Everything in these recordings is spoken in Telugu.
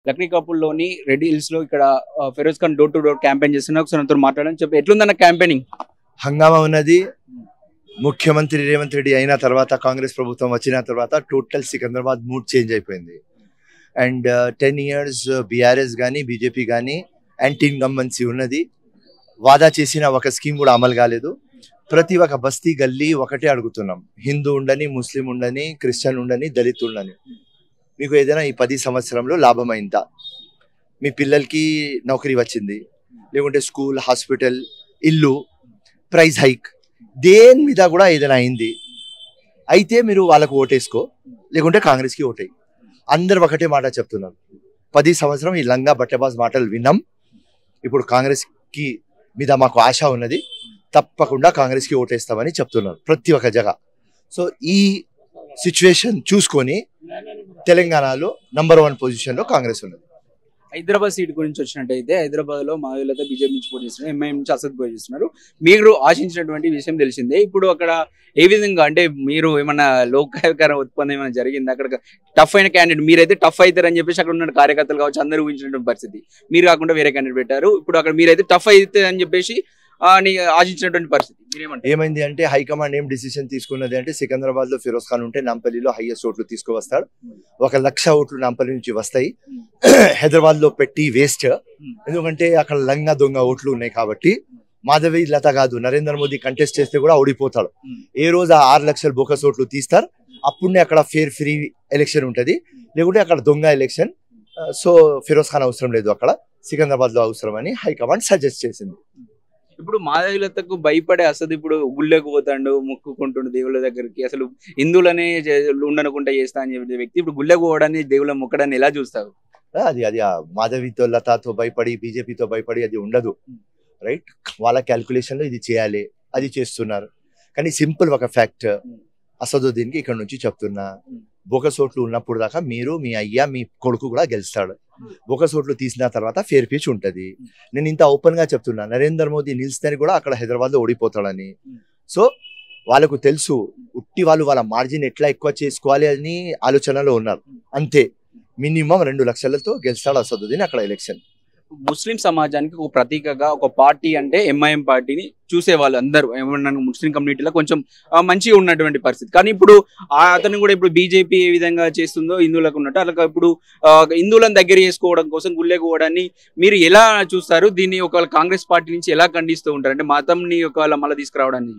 లక్నీ కపూర్లోని రెడ్డి హిల్స్ లో ఇక్కడ Firoz Khan door to door campaign చేస్తున్నా. ఒకసారి నాతో మాట్లాడని చెప్పి ఎట్లుందన్న క్యాంపెయినింగ్? హంగామా ఉన్నది. ముఖ్యమంత్రి రేవంత్ రెడ్డి అయిన తర్వాత, కాంగ్రెస్ ప్రభుత్వం వచ్చిన తర్వాత టోటల్ సికింద్రాబాద్ మూడ్ చేంజ్ అయిపోయింది. అండ్ 10 years బీఆర్ఎస్ కానీ బీజేపీ కానీ యాంటీ ఇన్కంబెన్సీ ఉన్నది. వాదా చేసిన ఒక స్కీమ్ కూడా అమలు కాలేదు. ప్రతి ఒక్క బస్తీ గల్లీ ఒకటే అడుగుతున్నాం, హిందూ ఉండని, ముస్లిం ఉండని, క్రిస్టియన్ ఉండని, దళిత్ ఉండని, మీకు ఏదైనా ఈ 10 సంవత్సరంలో లాభమైందా? మీ పిల్లలకి నౌకరీ వచ్చింది, లేకుంటే స్కూల్, హాస్పిటల్, ఇల్లు, ప్రైస్ హైక్, దేని మీద కూడా ఏదైనా అయింది అయితే మీరు వాళ్ళకు ఓటేసుకో, లేకుంటే కాంగ్రెస్కి ఓటేయి. అందరు ఒకటే మాట చెప్తున్నారు. 10 సంవత్సరం ఈ లంగా బట్టబాజ్ మాటలు విన్నాం. ఇప్పుడు కాంగ్రెస్కి మీద మాకు ఆశ ఉన్నది, తప్పకుండా కాంగ్రెస్కి ఓటేస్తామని చెప్తున్నారు ప్రతి ఒక్క జగ. సో ఈ సిచ్యువేషన్ చూసుకొని తెలంగాణలో నంబర్ 1 పొజిషన్లో కాంగ్రెస్ ఉన్నది. హైదరాబాద్ సీట్ గురించి వచ్చినట్టయితే హైదరాబాద్ లో మాధవిలత బీజేపీ నుంచి పోటీ చేస్తున్నారు, ఎంఐఎం నుంచి అసద్ పోటీ చేస్తున్నారు. మీరు ఆశించినటువంటి విషయం తెలిసిందే. ఇప్పుడు అక్కడ ఏ విధంగా అంటే మీరు ఏమన్నా లోకాధికార ఉత్పన్నం ఏమైనా జరిగింది? అక్కడ టఫ్ అయిన క్యాండిడేట్ మీరైతే టఫ్ అవుతారని చెప్పేసి అక్కడ ఉన్న కార్యకర్తలు కావచ్చు అందరూ ఊహించినటువంటి పరిస్థితి. మీరు కాకుండా వేరే క్యాండిడేట్ పెట్టారు. ఇప్పుడు అక్కడ మీరైతే టఫ్ అయితే అని చెప్పేసి ఆశించినటువంటి పరిస్థితి. ఏమైంది అంటే హైకమాండ్ ఏం డిసిషన్ తీసుకున్నది అంటే సికింద్రాబాద్ లో ఫిరోజ్ ఖాన్ ఉంటే నాంపల్లిలో హైయెస్ట్ ఓట్లు తీసుకువస్తాడు. 1,00,000 ఓట్లు నాంపల్లి నుంచి వస్తాయి. హైదరాబాద్ లో పెట్టి వేస్ట్, ఎందుకంటే అక్కడ లంగా దొంగ ఓట్లు ఉన్నాయి కాబట్టి. మాధవి లత కాదు, నరేంద్ర మోదీ కంటెస్ట్ చేస్తే కూడా ఓడిపోతాడు. ఏ రోజు 6 లక్షల బోకస్ ఓట్లు తీస్తారు, అప్పుడే అక్కడ ఫేర్ ఫ్రీ ఎలక్షన్ ఉంటుంది, లేకుంటే అక్కడ దొంగ ఎలక్షన్. సో ఫిరోజ్ ఖాన్ అవసరం లేదు, అక్కడ సికింద్రాబాద్ లో అవసరం అని హైకమాండ్ సజెస్ట్ చేసింది. ఇప్పుడు మాధవిలతకు భయపడే అసలు ఇప్పుడు గుళ్ళకు పోతాడు, మొక్కుకుంటుండు దేవుళ్ళ దగ్గరికి. అసలు హిందువులనే ఉండనుకుంటా చేస్తా అని చెప్పే వ్యక్తి ఇప్పుడు గుళ్ళకు పోవడాన్ని, దేవుళ్ళ మొక్కడాన్ని ఎలా చూస్తావు? అది మాధవితో లతతో భయపడి, బీజేపీతో భయపడి అది ఉండదు, రైట్? వాళ్ళ క్యాల్కులేషన్ లో ఇది చేయాలి, అది చేస్తున్నారు. కానీ సింపుల్ ఒక ఫ్యాక్ట్, అసదుద్దీన్కి ఇక్కడ నుంచి చెప్తున్నా, బోకస్ ఓట్లు ఉన్నప్పుడు దాకా మీరు, మీ అయ్యా, మీ కొడుకు కూడా గెలుస్తాడు. బోకస్ ఓట్లు తీసిన తర్వాత ఫేర్ పిచ్ ఉంటుంది. నేను ఇంత ఓపెన్ గా చెప్తున్నా, నరేంద్ర మోదీ నిలిస్తేనే కూడా అక్కడ హైదరాబాద్ లో ఓడిపోతాడని. సో వాళ్ళకు తెలుసు, ఉట్టి వాళ్ళ మార్జిన్ ఎట్లా ఎక్కువ చేసుకోవాలి అని ఆలోచనలో ఉన్నారు. అంతే, మినిమం 2 లక్షలతో గెలుస్తాడు అసదుద్దీన్ అక్కడ ఎలక్షన్. ముస్లిం సమాజానికి ఒక ప్రతీకగా ఒక పార్టీ అంటే ఎంఐఎం పార్టీని చూసేవాళ్ళు అందరూ. ఏమన్నా ముస్లిం కమ్యూనిటీలో కొంచెం మంచిగా ఉన్నటువంటి పరిస్థితి. కానీ ఇప్పుడు అతను కూడా ఇప్పుడు బీజేపీ ఏ విధంగా చేస్తుందో హిందువులకు ఉన్నట్టు అలా ఇప్పుడు హిందువులను దగ్గర చేసుకోవడం కోసం గుళ్ళేకోవడాన్ని మీరు ఎలా చూస్తారు? దీన్ని ఒకవేళ కాంగ్రెస్ పార్టీ నుంచి ఎలా ఖండిస్తూ ఉంటారు? అంటే మతంని ఒకవేళ మళ్ళీ తీసుకురావడానికి.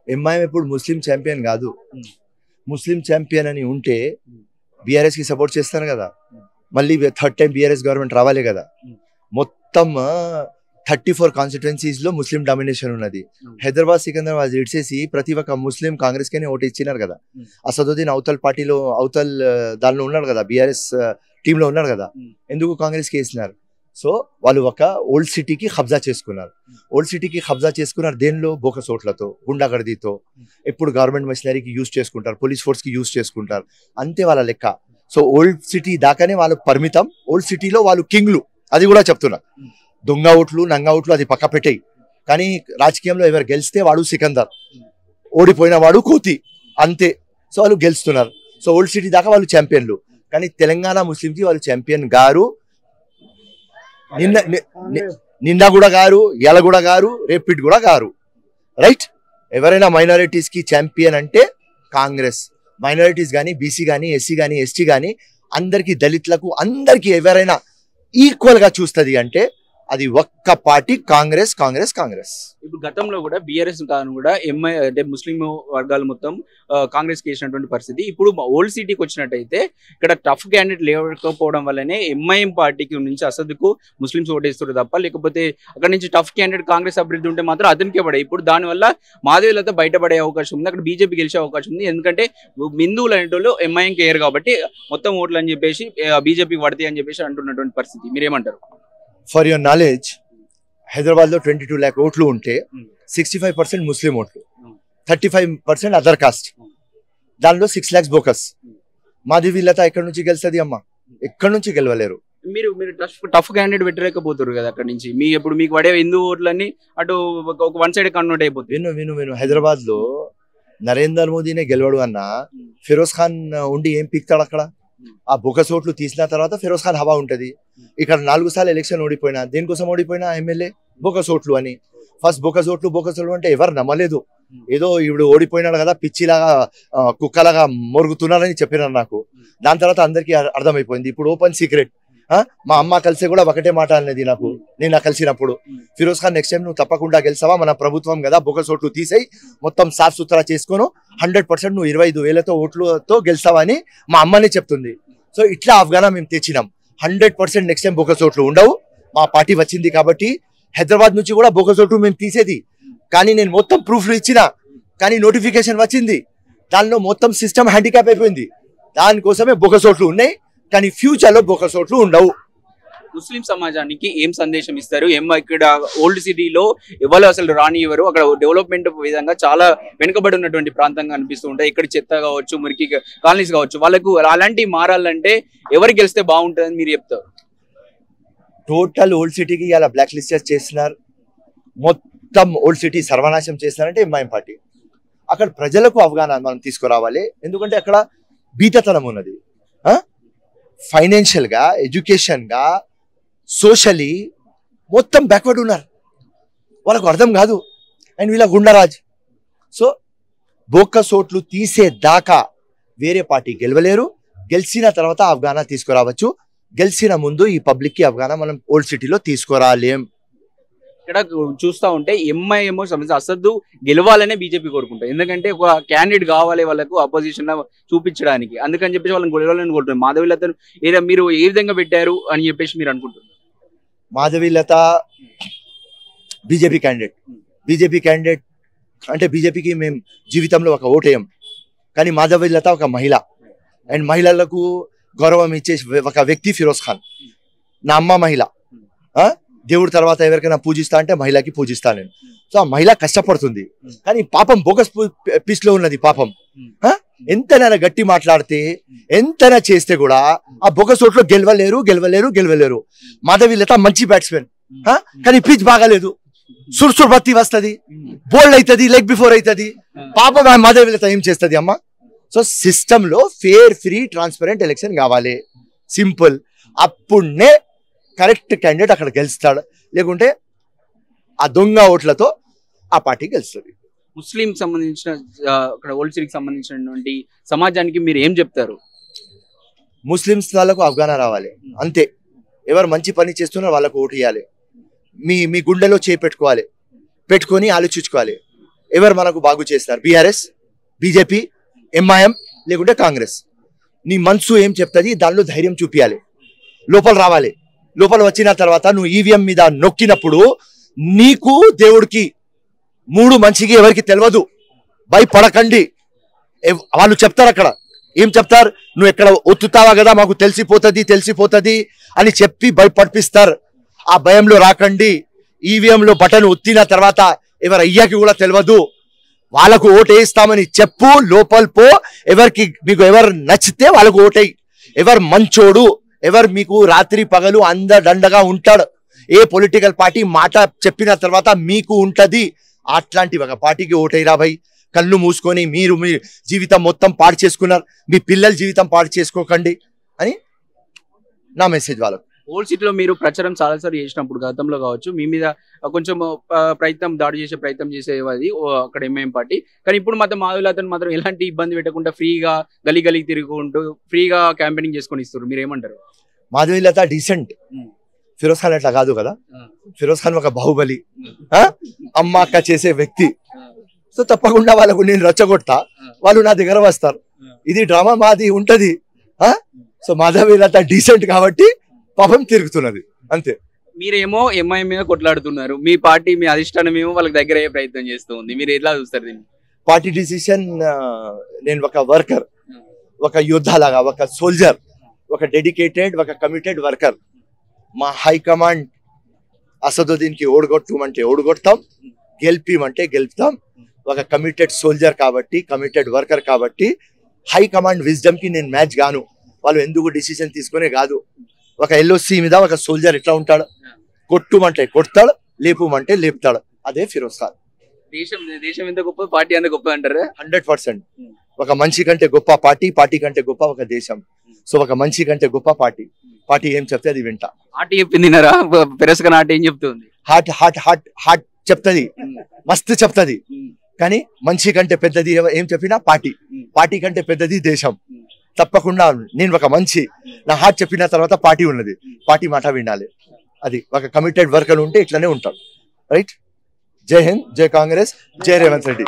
ఎంఐఎం ఇప్పుడు ముస్లిం ఛాంపియన్ కాదు. ముస్లిం ఛాంపియన్ అని ఉంటే బీఆర్ఎస్ కి సపోర్ట్ చేస్తారు కదా, మళ్ళీ 3rd టైం బీఆర్ఎస్ గవర్నమెంట్ రావాలి కదా. మొత్తం 34 కాన్స్టిట్యుయెన్సీస్ లో ముస్లిం డామినేషన్ ఉన్నది. హైదరాబాద్, సికింద్రాబాద్ ఇడ్చేసి ప్రతి ఒక్క ముస్లిం కాంగ్రెస్ కే ఓటు ఇచ్చినారు కదా. అసదుద్దీన్ అవతల్ పార్టీలో, అవతల్ దానిలో ఉన్నాడు కదా, బీఆర్ఎస్ టీమ్ లో ఉన్నాడు కదా, ఎందుకు కాంగ్రెస్ కి వేసినారు? సో వాళ్ళు ఒక ఓల్డ్ సిటీకి కబ్జా చేసుకున్నారు. ఓల్డ్ సిటీకి కబ్జా చేసుకున్నారు దేనిలో? బోకస్ ఓట్లతో, గుండాగర్దీతో. ఎప్పుడు గవర్నమెంట్ మెషినరీకి యూజ్ చేసుకుంటారు, పోలీస్ ఫోర్స్ కి యూజ్ చేసుకుంటారు, అంతే వాళ్ళ లెక్క. సో ఓల్డ్ సిటీ దాకానే వాళ్ళు పరిమితం. ఓల్డ్ సిటీలో వాళ్ళు కింగ్లు, అది కూడా చెప్తున్నా. దొంగ ఓట్లు, నంగ ఓట్లు అది పక్క పెట్టేయి. కానీ రాజకీయంలో ఎవరు గెలిస్తే వాడు సికందర్, ఓడిపోయిన వాడు కోతి, అంతే. సో వాళ్ళు గెలుస్తున్నారు. సో ఓల్డ్ సిటీ దాకా వాళ్ళు ఛాంపియన్లు. కానీ తెలంగాణ ముస్లింకి వాళ్ళు ఛాంపియన్ గారు. నిన్న కూడా గారు, ఎల కూడా గారు, రేపిట్ కూడా గారు, రైట్? ఎవరైనా మైనారిటీస్ కి ఛాంపియన్ అంటే కాంగ్రెస్. మైనారిటీస్ కానీ, బీసీ కానీ, ఎస్సీ కానీ, ఎస్టీ కానీ, అందరికి, దళితులకు, అందరికి ఎవరైనా ఈక్వల్ గా చూస్తుంది అంటే అది ఒక్క పార్టీ, కాంగ్రెస్, కాంగ్రెస్, కాంగ్రెస్. ఇప్పుడు గతంలో కూడా బీఆర్ఎస్ కూడా ఎంఐ అంటే ముస్లిం వర్గాలు మొత్తం కాంగ్రెస్ కి వేసినటువంటి పరిస్థితి. ఇప్పుడు ఓల్డ్ సిటీకి వచ్చినట్టయితే ఇక్కడ టఫ్ క్యాండిడేట్ లేకపోవడం వల్లనే ఎంఐఎం పార్టీకి నుంచి అసదుకు ముస్లింస్ ఓటేస్తారు తప్ప, లేకపోతే అక్కడ నుంచి టఫ్ క్యాండిడేట్ కాంగ్రెస్ అభివృద్ధి ఉంటే మాత్రం అతనికే పడే. ఇప్పుడు దానివల్ల మాధవిలత బయటపడే అవకాశం ఉంది, అక్కడ బీజేపీ గెలిచే అవకాశం ఉంది. ఎందుకంటే హిందువులు అనేటోళ్ళు ఎంఐఎం కేర్ కాబట్టి మొత్తం ఓట్లు అని చెప్పేసి బీజేపీకి పడతాయి అని చెప్పేసి అంటున్నటువంటి పరిస్థితి. మీరేమంటారు? ఫర్ యువర్ నాలెడ్జ్, హైదరాబాద్ లో 22 lakh ఓట్లు ఉంటే 65% ముస్లిం ఓట్లు, 35% అదర్ కాస్ట్, దానిలో 6 lakhs బోకస్. మాధవిలత ఎక్కడి నుంచి గెలుస్తుంది అమ్మా? ఎక్కడి నుంచి గెలవలేరు. మీరు టఫ్ క్యాండిడేట్ పెట్టలేకపోతారు కదా అక్కడ నుంచి. ఇప్పుడు మీకు పడే హిందూ ఓట్లన్నీ అటు ఒక 1 side కన్వర్ట్ అయిపోతుంది. విను హైదరాబాద్ లో నరేంద్ర మోదీనే గెలవడు అన్న, ఫిరోజ్ ఖాన్ ఉండి ఏం పీక్తాడు అక్కడ? ఆ బోకస్ ఓట్లు తీసిన తర్వాత ఫిరోజ్ ఖాన్ హవా ఉంటది. ఇక్కడ 4 సార్లు ఎలక్షన్ ఓడిపోయినా, దేనికోసం ఓడిపోయినా ఎమ్మెల్యే బోకస్ ఓట్లు అని. ఫస్ట్ బోకస్ ఓట్లు అంటే ఎవరు నమ్మలేదు. ఏదో ఇప్పుడు ఓడిపోయినాడు కదా పిచ్చిలాగా కుక్కలాగా మొరుగుతున్నారని చెప్పినారు నాకు. దాని తర్వాత అందరికీ అర్థమైపోయింది. ఇప్పుడు ఓపెన్ సీక్రెట్. మా అమ్మ కలిసి కూడా ఒకటే మాట అనేది నాకు, నేను కలిసినప్పుడు, ఫిరోజ్ ఖాన్ నెక్స్ట్ టైం నువ్వు తప్పకుండా గెలిచావా, మన ప్రభుత్వం కదా, బోకస్ ఓట్లు తీసేయి, మొత్తం సాఫ్ సుథరా చేసుకోను, 100% నువ్వు 25,000 ఓట్లతో గెలిచావా అని మా అమ్మనే చెప్తుంది. సో ఇట్లా ఆఫ్ఘానా మేము తెచ్చినాం. 100% నెక్స్ట్ టైం బోకస్ ఓట్లు ఉండవు. మా పార్టీ వచ్చింది కాబట్టి. హైదరాబాద్ నుంచి కూడా బోకస్ ఓట్లు మేము తీసేది, కానీ నేను మొత్తం ప్రూఫ్లు ఇచ్చిన, కానీ నోటిఫికేషన్ వచ్చింది, దానిలో మొత్తం సిస్టమ్ హ్యాండిక్యాప్ అయిపోయింది. దానికోసమే బోకస్ ఓట్లు ఉన్నాయి, కానీ ఫ్యూచర్ లో బోకస్ ఓట్లు ఉండవు. ముస్లిం సమాజానికి ఏం సందేశం ఇస్తారు? ఇక్కడ ఓల్డ్ సిటీలో ఎవరు అసలు రానివ్వరు, అక్కడ డెవలప్మెంట్ విధంగా చాలా వెనుకబడి ఉన్నటువంటి ప్రాంతంగా అనిపిస్తూ ఉంటాయి. ఇక్కడ చెత్త కావచ్చు, మురికి కాలనీస్ కావచ్చు, వాళ్ళకు అలాంటివి మారాలంటే ఎవరు గెలిస్తే బాగుంటుందని మీరు చెప్తారు? టోటల్ ఓల్డ్ సిటీకి ఇలా బ్లాక్ లిస్టర్ చేస్తున్నారు, మొత్తం ఓల్డ్ సిటీ సర్వనాశం చేస్తున్నారంటే ఎంఐఎం పార్టీ. అక్కడ ప్రజలకు అవగాహన మనం తీసుకురావాలి. ఎందుకంటే అక్కడ బీతతనం ఉన్నది. ఫైనాన్షియల్ గా, ఎడ్యుకేషన్ గా, సోషలీ మొత్తం బ్యాక్వర్డ్ ఉన్నారు. వాళ్ళకు అర్థం కాదు. అండ్ వీళ్ళ గుండరాజ్. సో బోకస్ ఓట్లు తీసేదాకా వేరే పార్టీ గెలవలేరు. గెలిచిన తర్వాత అవగాహన తీసుకురావచ్చు. గెలిచిన ముందు ఈ పబ్లిక్ కి అవగాహన మనం ఓల్డ్ సిటీలో తీసుకురాలేం. ఇక్కడ చూస్తా ఉంటే ఎంఐఎం అసలు గెలవాలనే బీజేపీ కోరుకుంటారు. ఎందుకంటే ఒక క్యాండిడేట్ కావాలి వాళ్ళకు అపోజిషన్ చూపించడానికి, అందుకని చెప్పేసి వాళ్ళని గెలవాలని కోరుకుంటారు. మాధవీలతను మీరు ఏ విధంగా పెట్టారు అని చెప్పేసి మీరు అనుకుంటున్నారు? మాధవీలత బీజేపీ క్యాండిడేట్ అంటే బీజేపీకి మేము జీవితంలో ఒక ఓటేయం, కానీ మాధవీలత ఒక మహిళ. అండ్ మహిళలకు గౌరవం ఇచ్చే ఒక వ్యక్తి ఫిరోజ్ ఖాన్. నా అమ్మ మహిళ. దేవుడి తర్వాత ఎవరికైనా పూజిస్తా అంటే మహిళకి పూజిస్తా నేను. సో ఆ మహిళ కష్టపడుతుంది, కానీ పాపం బోకస్ పీస్ లో ఉన్నది. పాపం ఎంతైనా గట్టి మాట్లాడితే, ఎంతైనా చేస్తే కూడా ఆ బోకస్ ఓట్లో గెలవలేరు. మాధవీలత మంచి బ్యాట్స్మెన్, కానీ పిచ్ బాగాలేదు. సుర్సుర్ బత్తి వస్తుంది, బోల్డ్ అవుతుంది, లెగ్ బిఫోర్ అవుతుంది. పాపం మాధవీలత ఏం చేస్తుంది అమ్మ? సో సిస్టమ్ లో ఫేర్, ఫ్రీ, ట్రాన్స్పరెంట్ ఎలక్షన్ కావాలి. సింపుల్. అప్పుడే కరెక్ట్ క్యాండిడేట్ అక్కడ గెలుస్తాడు. లేకుంటే ఆ దొంగ ఓట్లతో ఆ పార్టీ గెలుస్తుంది. ముస్లిం సంబంధించిన అక్కడ ఓల్డ్ సిటీకి సంబంధించినటువంటి సమాజానికి మీరు ఏం చెప్తారు? ముస్లిమ్స్ వాళ్ళకు అవగాహన రావాలి అంతే. ఎవరు మంచి పని చేస్తున్నారో వాళ్ళకు ఓటు ఇవ్వాలి. మీ గుండెలో పెట్టుకొని ఆలోచించుకోవాలి. ఎవరు మనకు బాగు చేస్తారు? బీఆర్ఎస్, బీజేపీ, ఎంఐఎం, లేకుంటే కాంగ్రెస్. నీ మనసు ఏం చెప్తుంది, దానిలో ధైర్యం చూపించాలి. లోపల రావాలి. లోపల వచ్చిన తర్వాత నువ్వు ఈవీఎం మీద నొక్కినప్పుడు నీకు దేవుడికి 3 మంచికి ఎవరికి తెలియదు. భయపడకండి. వాళ్ళు చెప్తారు అక్కడ. ఏం చెప్తారు? నువ్వు ఎక్కడ ఒత్తుతావా కదా, మాకు తెలిసిపోతుంది అని చెప్పి భయపడిపిస్తారు. ఆ భయంలో రాకండి. ఈవీఎంలో బటన్ ఒత్తిన తర్వాత ఎవరు అయ్యాకి కూడా తెలియదు. వాళ్ళకు ఓటు వేస్తామని చెప్పు, లోపల పో. మీకు ఎవరు నచ్చితే వాళ్ళకు ఓటేయి. ఎవరు మంచోడు, ఎవరు మీకు రాత్రి పగలు అండగా ఉంటాడు, ఏ పొలిటికల్ పార్టీ మాట చెప్పిన తర్వాత మీకు ఉంటది, అట్లాంటి ఒక పార్టీకి ఓటేరా భయ్. కళ్ళు మూసుకొని మీరు మీ జీవితం మొత్తం పాడు చేసుకున్నారు, మీ పిల్లల జీవితం పాడు చేసుకోకండి అని నా మెసేజ్ వాళ్ళకు. ఓల్డ్ సిటీలో మీరు ప్రచారం చాలాసార్లు చేసినప్పుడు గతంలో కావచ్చు, మీ మీద కొంచెం దాడి చేసే ప్రయత్నం చేసేది అక్కడ ఎంఐఎం పార్టీ. కానీ ఇప్పుడు మాత్రం మాధవీలతను మాత్రం ఎలాంటి ఇబ్బంది పెట్టకుండా ఫ్రీగా గలీ తిరుగుకుంటూ ఫ్రీగా క్యాంపెయినింగ్ చేసుకొని ఇస్తారు. మీరు ఏమంటారు? మాధవీలత డీసెంట్. ఫిరోజ్ ఖాన్ అట్లా కాదు కదా. ఫిరోజ్ ఖాన్ ఒక బాహుబలి, అమ్మ అక్క చేసే వ్యక్తి. సో తప్పకుండా వాళ్ళకు నేను రచ్చగొడతా, వాళ్ళు నా దగ్గర వస్తారు. ఇది డ్రామా మాది ఉంటది. సో మాధవీలత డీసెంట్ కాబట్టి పాపం తిరుగుతున్నది అంతే. మీరేమో ఎంఐఎం మీద కొట్లాడుతున్నారు, మీ పార్టీ, మీ అధిష్టానం ఏమో వాళ్ళకి దగ్గర అయ్యే ప్రయత్నం చేస్తూ ఉంది. మీరు ఎట్లా చూస్తారు దీన్ని? Party decision. నేను ఒక వర్కర్, ఒక యోద్ధ లాగా, ఒక సోల్జర్, ఒక డెడికేటెడ్, ఒక కమిటెడ్ వర్కర్. మా హైకమాండ్ అసదుద్దీన్కి ఓడగొట్టమంటే ఓడగొడతాం, గెలిపిమంటే గెలుపుతాం. ఒక కమిటెడ్ సోల్జర్ కాబట్టి, కమిటెడ్ వర్కర్ కాబట్టి హైకమాండ్ విజ్డమ్ కి నేను మ్యాచ్ గాను. వాళ్ళు ఎందుకు డిసిషన్ తీసుకునే కాదు. ఒక ఎల్ఓసి మీద ఒక సోల్జర్ ఎట్లా ఉంటాడు, కొట్టుమంటే కొడతాడు, లేపుమంటే లేపుతాడు. అదే ఫిరోజ్ ఖాన్. దేశం ఎంత గొప్ప, పార్టీ ఎంత గొప్ప అంటారు. 100%. ఒక మనిషి కంటే గొప్ప పార్టీ, పార్టీ కంటే గొప్ప ఒక దేశం. సో ఒక మంచి కంటే గొప్ప పార్టీ. పార్టీ ఏం చెప్తే అది వింటా. ఆటి చెప్పిందినారా పెరస్క నాటి ఏం చెప్తుంది? హార్ట్ హార్ట్ హార్ట్ హార్ట్ చెప్తుంది, మస్తు చెప్తుంది. కానీ మంచి కంటే పెద్దది ఏం చెప్పినా పార్టీ, పార్టీ కంటే పెద్దది దేశం. తప్పకుండా నేను ఒక మంచి, నా హార్ట్ చెప్పిన తర్వాత పార్టీ ఉన్నది, పార్టీ మాట వినాలి. అది ఒక కమిటెడ్ వర్కర్ ఉంటే ఇట్లానే ఉంటాం. రైట్. జై హింద్, జై కాంగ్రెస్, జై రేవంత్ రెడ్డి.